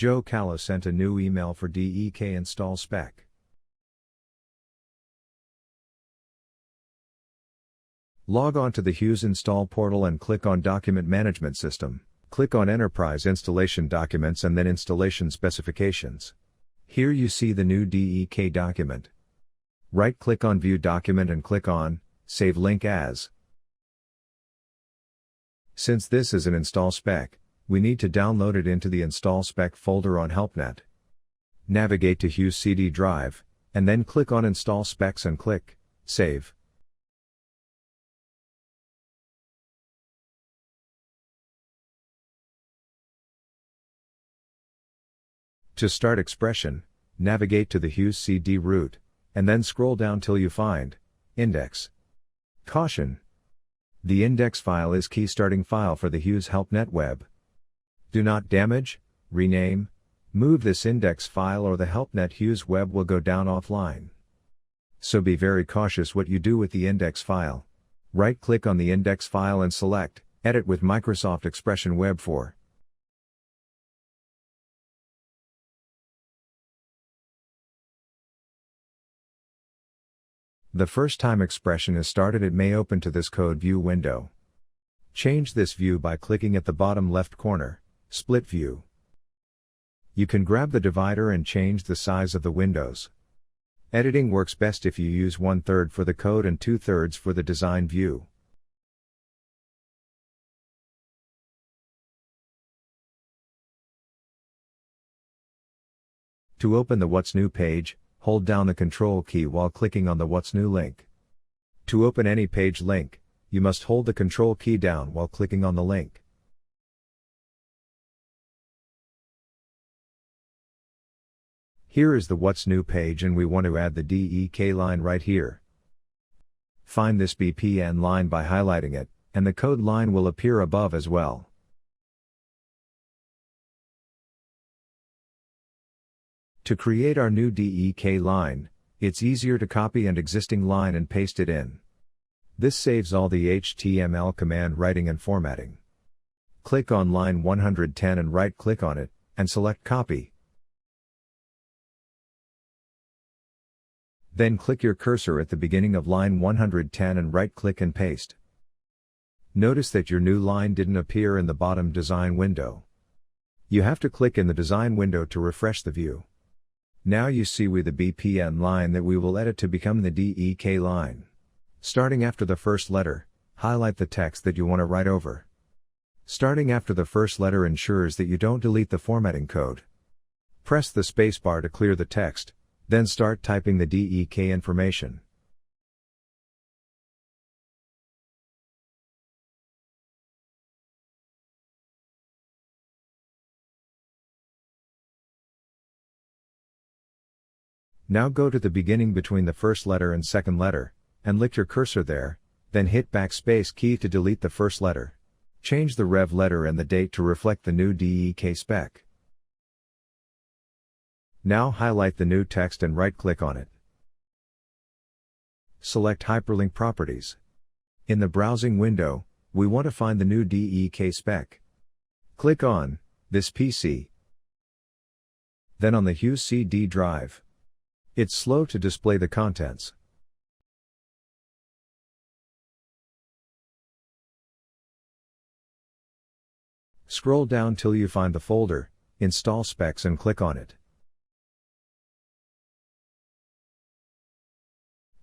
Joe Callow sent a new email for DEK install spec. Log on to the Hughes install portal and click on Document Management System. Click on Enterprise Installation Documents and then Installation Specifications. Here you see the new DEK document. Right-click on View Document and click on Save Link As. Since this is an install spec, we need to download it into the install spec folder on HelpNet. Navigate to Hughes CD drive, and then click on Install Specs and click Save. To start expression, navigate to the Hughes CD root, and then scroll down till you find Index. Caution! The index file is key starting file for the Hughes HelpNet web. Do not damage, rename, move this index file or the HelpNet Hughes web will go down offline. So be very cautious what you do with the index file. Right-click on the index file and select Edit with Microsoft Expression Web 4. The first time expression is started, it may open to this code view window. Change this view by clicking at the bottom left corner, Split View. You can grab the divider and change the size of the windows. Editing works best if you use 1/3 for the code and 2/3 for the design view. To open the What's New page, hold down the Control key while clicking on the What's New link. To open any page link, you must hold the Control key down while clicking on the link. Here is the What's New page and we want to add the DEK line right here. Find this BPN line by highlighting it, and the code line will appear above as well. To create our new DEK line, it's easier to copy an existing line and paste it in. This saves all the HTML command writing and formatting. Click on line 110 and right-click on it, and select Copy. Then click your cursor at the beginning of line 110 and right-click and paste. Notice that your new line didn't appear in the bottom design window. You have to click in the design window to refresh the view. Now you see the BPN line that we will edit to become the DEK line. Starting after the first letter, highlight the text that you want to write over. Starting after the first letter ensures that you don't delete the formatting code. Press the spacebar to clear the text, then start typing the DEK information. Now go to the beginning between the first letter and second letter, and lick your cursor there, then hit backspace key to delete the first letter. Change the rev letter and the date to reflect the new DEK spec. Now highlight the new text and right-click on it. Select Hyperlink Properties. In the browsing window, we want to find the new DEK spec. Click on this PC. Then on the Hughes CD drive. It's slow to display the contents. Scroll down till you find the folder, Install Specs and click on it.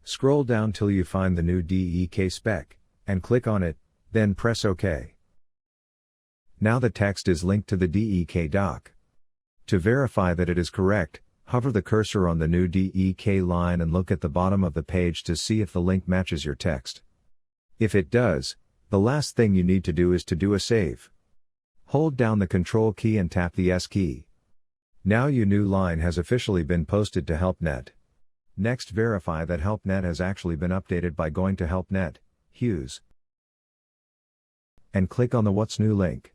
Scroll down till you find the new DEK spec, and click on it, then press OK. Now the text is linked to the DEK doc. To verify that it is correct, hover the cursor on the new DEK line and look at the bottom of the page to see if the link matches your text. If it does, the last thing you need to do is to do a save. Hold down the Control key and tap the S key. Now your new line has officially been posted to HelpNet. Next, verify that HelpNet has actually been updated by going to HelpNet Hughes and click on the What's New link.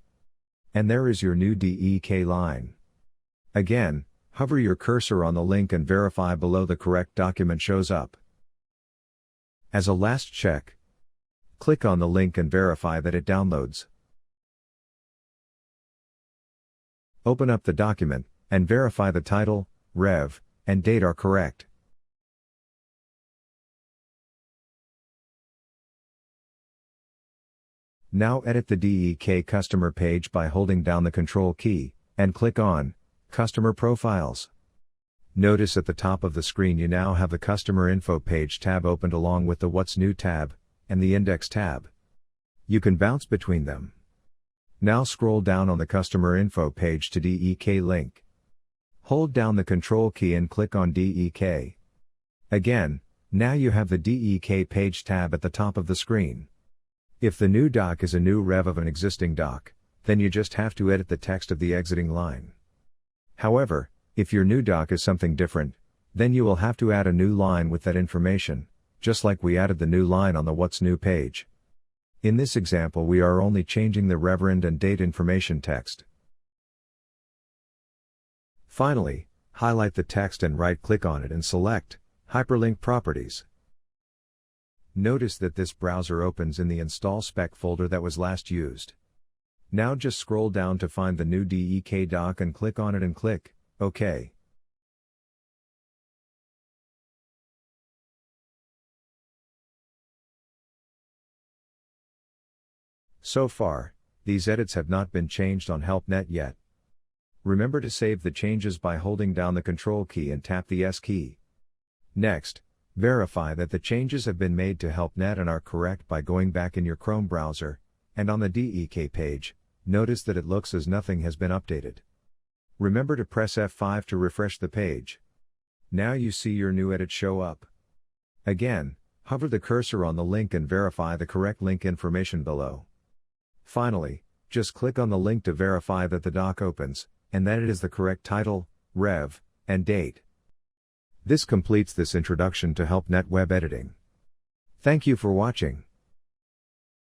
And there is your new DEK line. Again, hover your cursor on the link and verify below the correct document shows up. As a last check, click on the link and verify that it downloads. Open up the document, and verify the title, rev, and date are correct. Now edit the DEK customer page by holding down the Control key, and click on Customer Profiles. Notice at the top of the screen you now have the Customer Info page tab opened along with the What's New tab, and the Index tab. You can bounce between them. Now scroll down on the Customer Info page to DEK link. Hold down the Control key and click on DEK. Again, now you have the DEK page tab at the top of the screen. If the new doc is a new rev of an existing doc, then you just have to edit the text of the exiting line. However, if your new doc is something different, then you will have to add a new line with that information, just like we added the new line on the What's New page. In this example we are only changing the reverend and date information text. Finally, highlight the text and right-click on it and select Hyperlink Properties. Notice that this browser opens in the Install Spec folder that was last used. Now just scroll down to find the new DEK doc and click on it and click OK. So far, these edits have not been changed on HelpNet yet. Remember to save the changes by holding down the Control key and tap the S key. Next, verify that the changes have been made to HelpNet and are correct by going back in your Chrome browser, and on the DEK page, notice that it looks as nothing has been updated. Remember to press F5 to refresh the page. Now you see your new edit show up. Again, hover the cursor on the link and verify the correct link information below. Finally, just click on the link to verify that the doc opens, and that it is the correct title, rev, and date. This completes this introduction to HelpNet web editing. Thank you for watching.